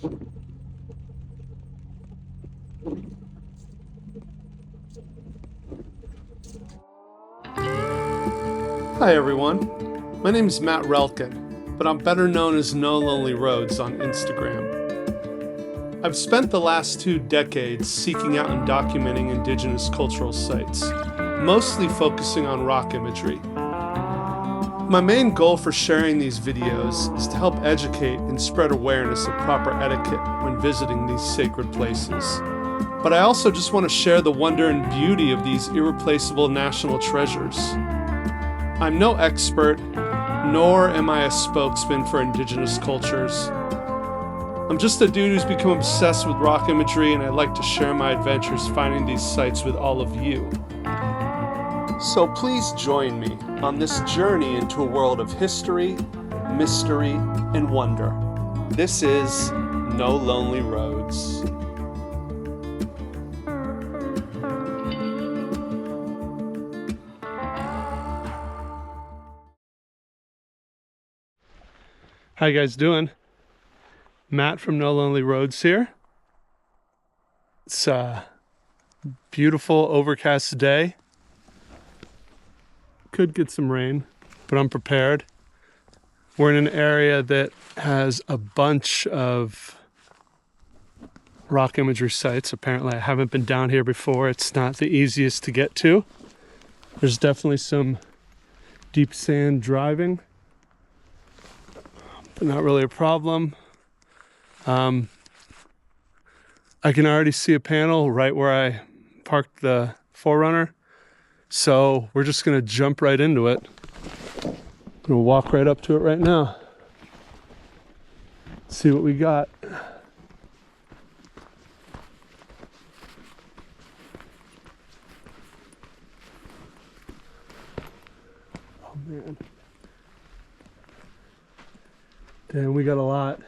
Hi everyone, my name is Matt Relkin, but I'm better known as No Lonely Roads on Instagram. I've spent the last 2 decades seeking out and documenting Indigenous cultural sites, mostly focusing on rock imagery. My main goal for sharing these videos is to help educate and spread awareness of proper etiquette when visiting these sacred places. But I also just want to share the wonder and beauty of these irreplaceable national treasures. I'm no expert, nor am I a spokesman for Indigenous cultures. I'm just a dude who's become obsessed with rock imagery, and I'd like to share my adventures finding these sites with all of you. So please join me on this journey into a world of history, mystery, and wonder. This is No Lonely Roads. How you guys doing? Matt from No Lonely Roads here. It's a beautiful overcast day. Could get some rain, but I'm prepared. We're in an area that has a bunch of rock imagery sites. Apparently I haven't been down here before. It's not the easiest to get to. There's definitely some deep sand driving, but not really a problem. I can already see a panel right where I parked the 4Runner, so we're just gonna jump right into it. I'm gonna walk right up to it right now. See what we got. Oh man. Damn, we got a lot.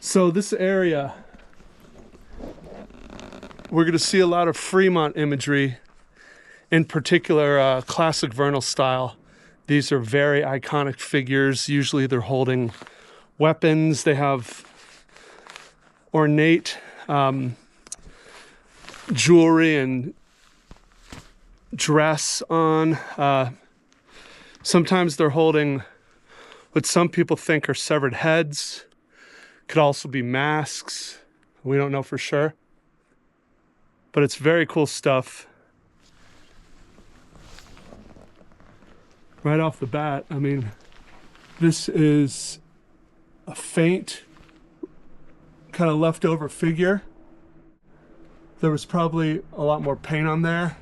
So this area, we're going to see a lot of FREMONT imagery, in particular Classic Vernal Style. These are very iconic figures. Usually they're holding weapons. They have ornate jewelry and dress on. Sometimes they're holding what some people think are severed heads. Could also be masks. We don't know for sure. But it's very cool stuff. Right off the bat, I mean, this is a faint, kind of leftover figure. There was probably a lot more paint on there.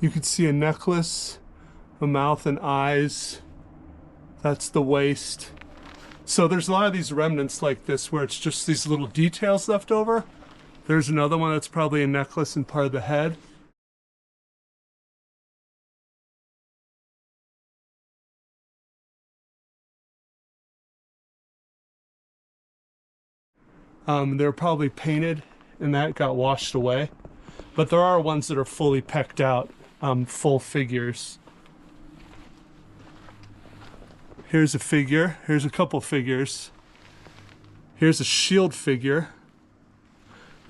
You could see a necklace, a mouth and eyes. That's the waist. So there's a lot of these remnants like this where it's just these little details left over. There's another one that's probably a necklace and part of the head. They're probably painted and that got washed away. But there are ones that are fully pecked out, full figures. Here's a figure. Here's a couple figures. Here's a shield figure.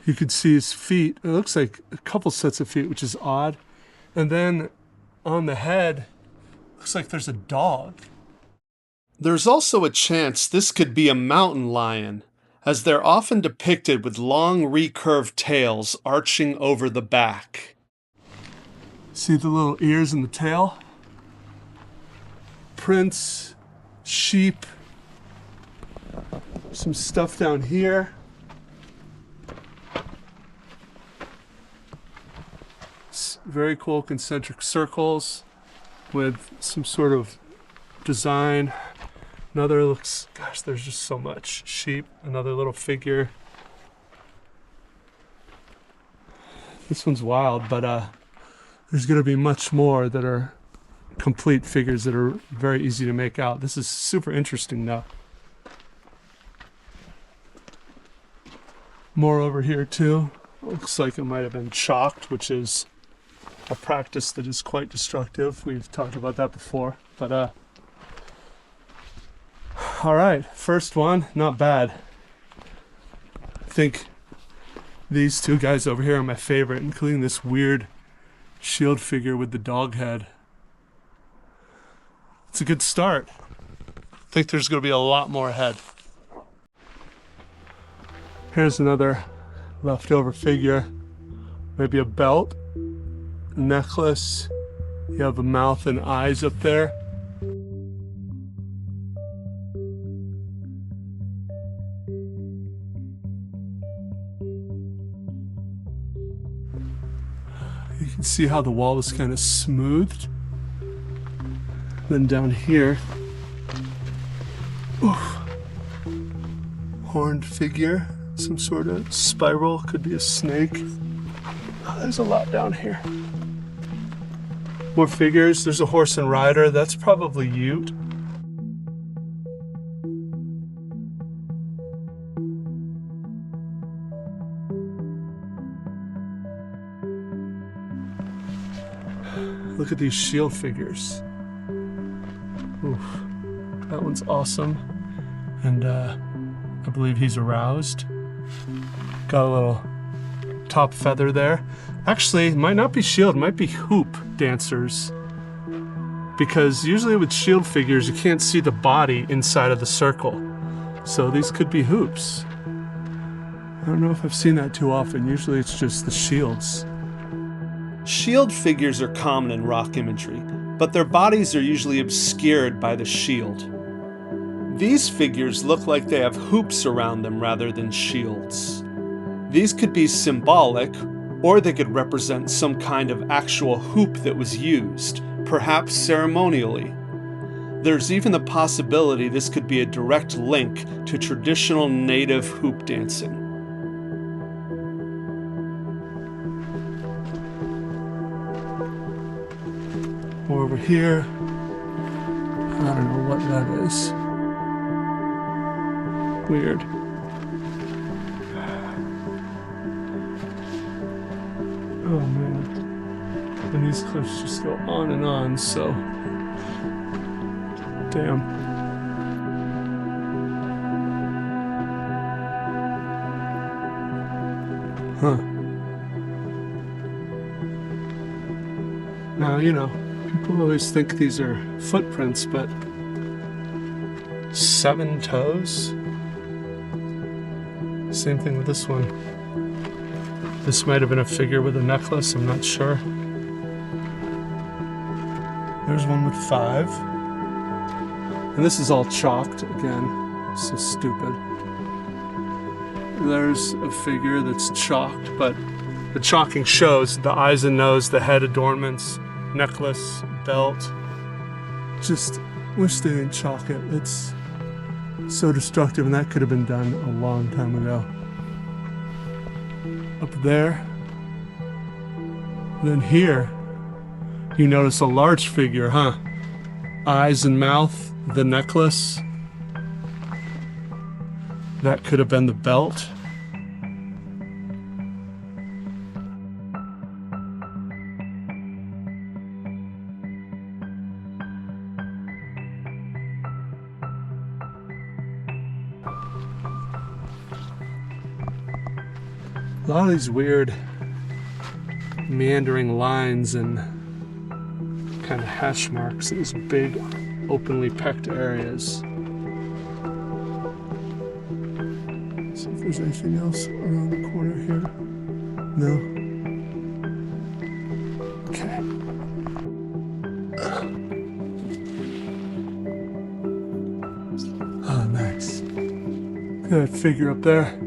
You can see his feet. It looks like a couple sets of feet, which is odd. And then on the head, looks like there's a dog. There's also a chance this could be a mountain lion, as they're often depicted with long recurved tails arching over the back. See the little ears and the tail? Prints, sheep, some stuff down here. Very cool concentric circles with some sort of design. Another looks, gosh, there's just so much. Sheep, another little figure. This one's wild, but there's gonna be much more that are complete figures that are very easy to make out. This is super interesting though. More over here too. Looks like it might have been chalked, which is a practice that is quite destructive. We've talked about that before, but all right, first one, not bad. think these two guys over here are my favorite, including this weird shield figure with the dog head. It's a good start. I think there's going to be a lot more ahead. Here's another leftover figure. Maybe a belt, a necklace. You have a mouth and eyes up there. You can see how the wall is kind of smoothed. Then down here, oof, horned figure, some sort of spiral, could be a snake. Oh, there's a lot down here. More figures. There's a horse and rider. That's probably Ute. Look at these shield figures. Oof. That one's awesome. And I believe he's aroused. Got a little top feather there. Actually, it might not be shield, it might be hoop dancers. Because usually with shield figures, you can't see the body inside of the circle. So these could be hoops. I don't know if I've seen that too often. Usually it's just the shields. Shield figures are common in rock imagery, but their bodies are usually obscured by the shield. These figures look like they have hoops around them rather than shields. These could be symbolic, or they could represent some kind of actual hoop that was used, perhaps ceremonially. There's even the possibility this could be a direct link to traditional native hoop dancing. Over here, I don't know what that is. Weird. Oh man. And these cliffs just go on and on, so. Damn. Huh. Now, you know, people always think these are footprints, but 7 toes? Same thing with this one. This might have been a figure with a necklace, I'm not sure. There's one with 5. And this is all chalked again. So stupid. There's a figure that's chalked, but the chalking shows the eyes and nose, the head adornments, necklace, belt. Just wish they didn't chalk it. It's so destructive, and that could have been done a long time ago. Up there. Then here, you notice a large figure, huh? Eyes and mouth, the necklace. That could have been the belt. A lot of these weird meandering lines and kind of hash marks in these big openly pecked areas. See if there's anything else around the corner here. No? Okay. Oh, nice. Got a figure up there.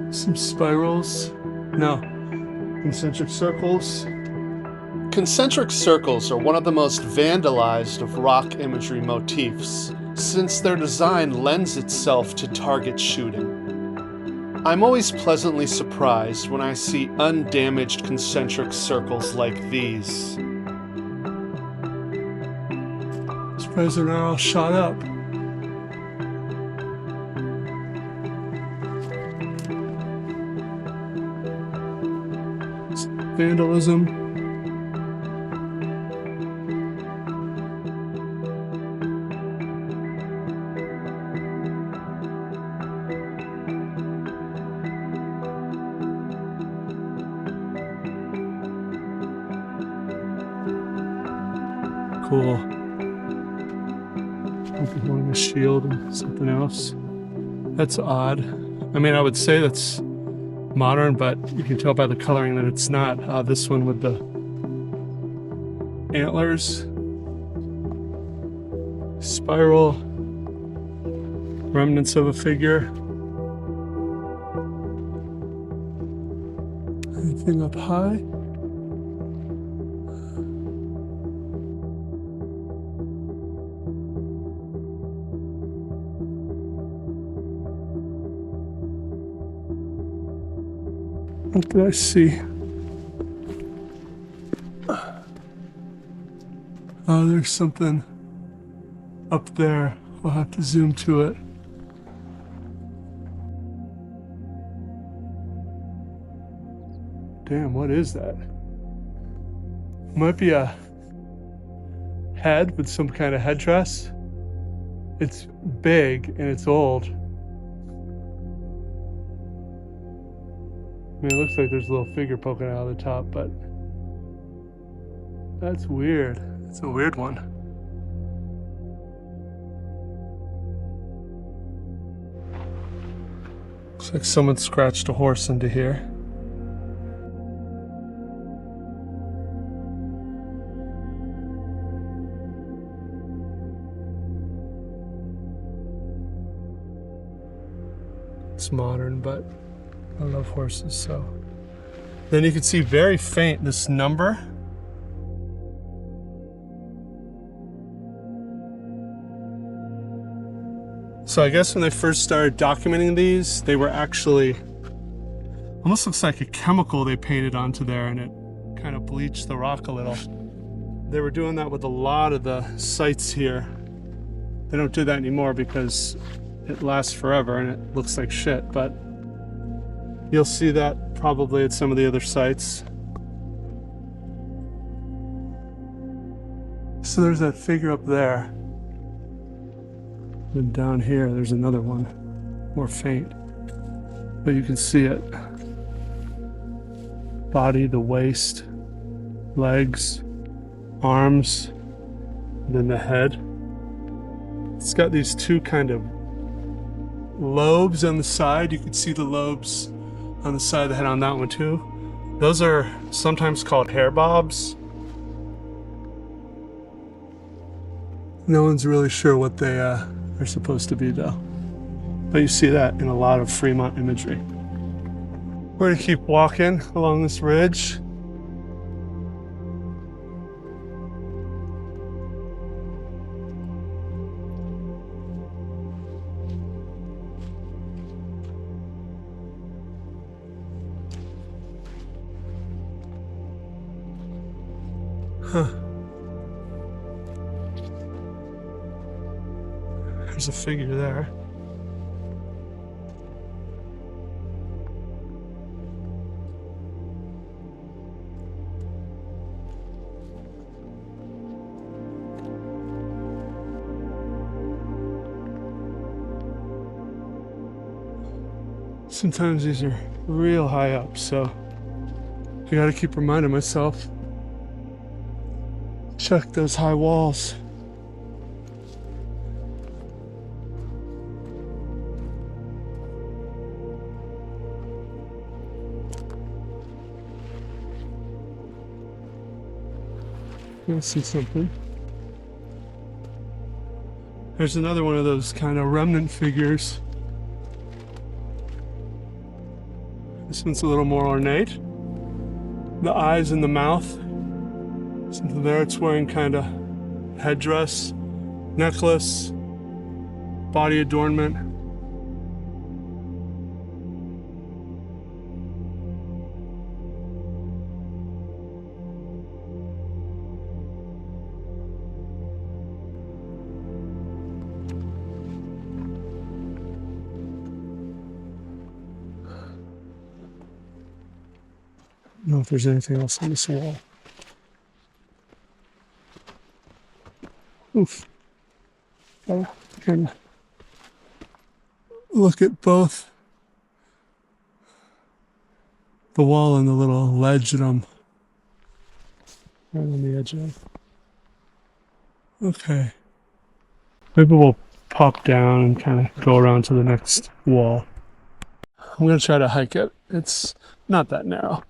Some spirals. No. Concentric circles. Concentric circles are one of the most vandalized of rock imagery motifs, since their design lends itself to target shooting. I'm always pleasantly surprised when I see undamaged concentric circles like these. Surprised they're not all shot up. vandalism. Cool. Holding a shield and something else. That's odd. I mean, I would say that's modern, but you can tell by the coloring that it's not. This one with the antlers, spiral, remnants of a figure. Anything up high? What did I see? Oh, there's something up there. We'll have to zoom to it. Damn, what is that? Might be a head with some kind of headdress. It's big and it's old. I mean, it looks like there's a little figure poking out of the top, but that's weird. It's a weird one. Looks like someone scratched a horse into here. It's modern, but I love horses, so. Then you can see very faint this number. So I guess when they first started documenting these, they were actually, almost looks like a chemical they painted onto there and it kind of bleached the rock a little. They were doing that with a lot of the sites here. They don't do that anymore because it lasts forever and it looks like shit, but you'll see that probably at some of the other sites. So there's that figure up there. And down here, there's another one, more faint, but you can see it. Body, the waist, legs, arms, and then the head. It's got these two kind of lobes on the side. You can see the lobes on the side of the head on that one too. Those are sometimes called hair bobs. No one's really sure what they are supposed to be though. But you see that in a lot of Fremont imagery. We're gonna keep walking along this ridge. Huh. There's a figure there. Sometimes these are real high up, so I gotta keep reminding myself. Check those high walls. I see something. There's another one of those kind of remnant figures. This one's a little more ornate. The eyes and the mouth. Something there, it's wearing kind of headdress, necklace, body adornment. don't know if there's anything else on this wall. Oof. I can look at both the wall and the little ledge that I'm right on the edge of. Okay. Maybe we'll pop down and kind of go around to the next wall. I'm going to try to hike it. It's not that narrow.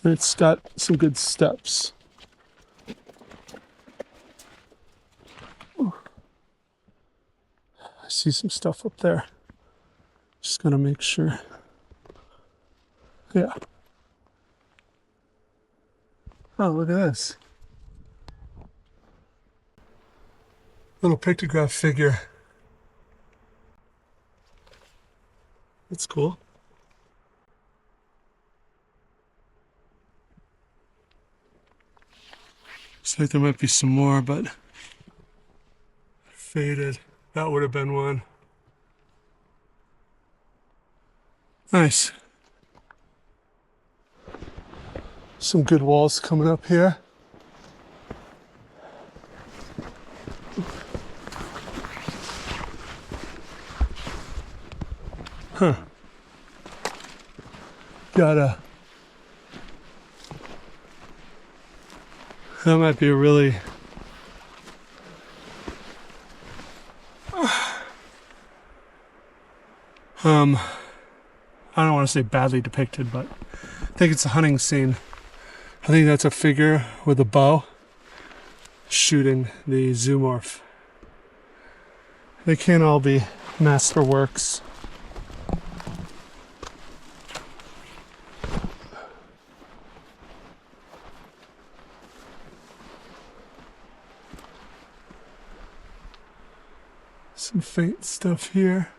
It's got some good steps. Ooh. I see some stuff up there. Just going to make sure. Yeah. Oh, look at this. Little pictograph figure. That's cool. Looks like there might be some more, but faded. That would have been one. Nice. Some good walls coming up here. Huh. That might be a really I don't want to say badly depicted, but I think it's a hunting scene. I think that's a figure with a bow shooting the zoomorph. They can't all be masterworks. Some faint stuff here.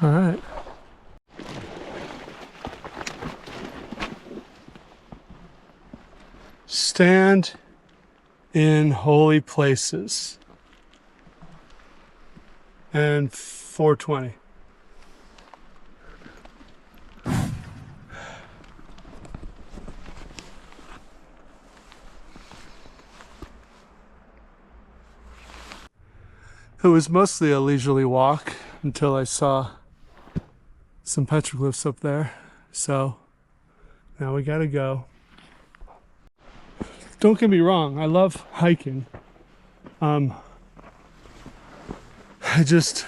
All right. Stand in holy places. And 420. It was mostly a leisurely walk until I saw some petroglyphs up there. So now we gotta go. Don't get me wrong, I love hiking. I just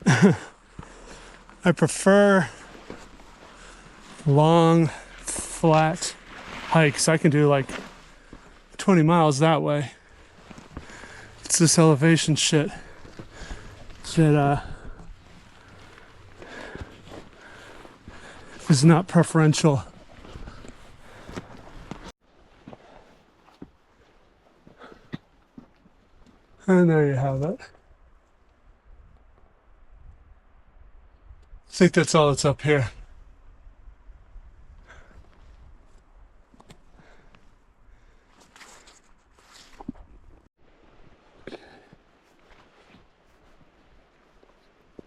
I prefer long, flat hikes. I can do like 20 miles that way. It's this elevation shit that is not preferential. And there you have it. I think that's all that's up here.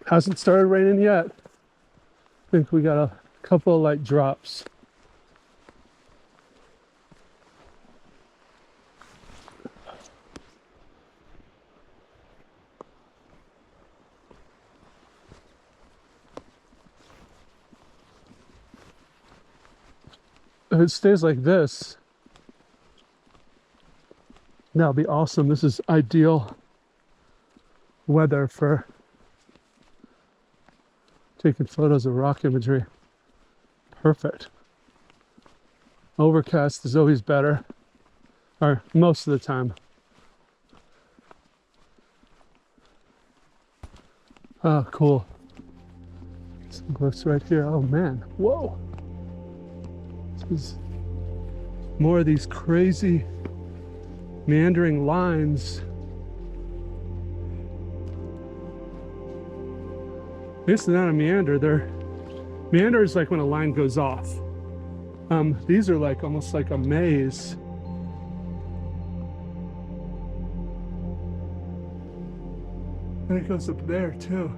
Hasn't started raining yet. I think we got a couple of light drops. If it stays like this, that'll be awesome. This is ideal weather for taking photos of rock imagery. Perfect. Overcast is always better, or most of the time. Oh, cool. Some glyphs right here. Oh man, whoa. This is more of these crazy meandering lines. I guess they're not a meander, they're Meander is like when a line goes off. These are like almost like a maze. And it goes up there too.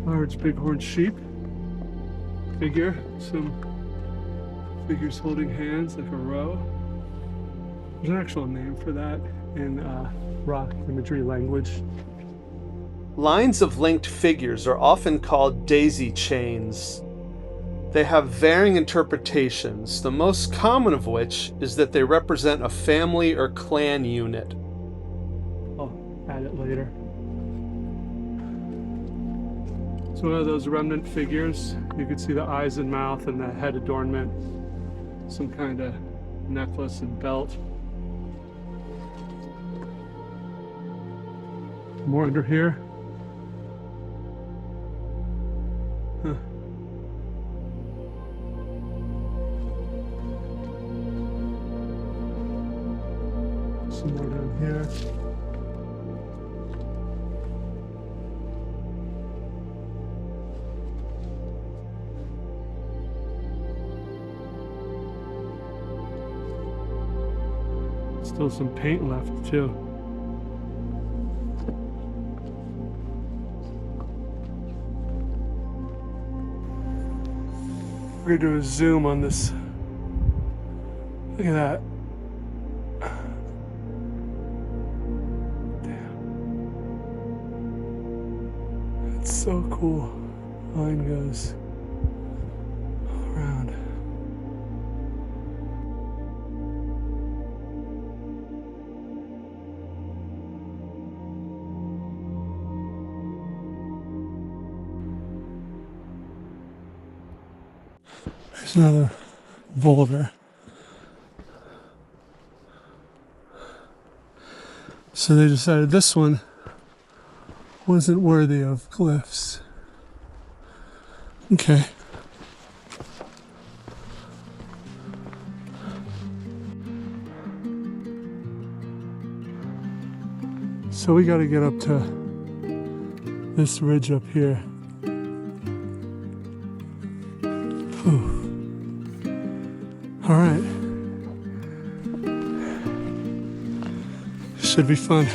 Large bighorn sheep figure. Some figures holding hands like a row. There's an actual name for that in rock imagery language. Lines of linked figures are often called daisy chains. They have varying interpretations, the most common of which is that they represent a family or clan unit. I'll add it later. It's one of those remnant figures. You can see the eyes and mouth and the head adornment, some kind of necklace and belt. More under here. Huh. Some more down here. Still some paint left too. We're gonna do a zoom on this. Look at that. Damn. That's so cool. Line goes all around. There's another boulder. So they decided this one wasn't worthy of glyphs. Okay. So we got to get up to this ridge up here. Whew. All right. Should be fun.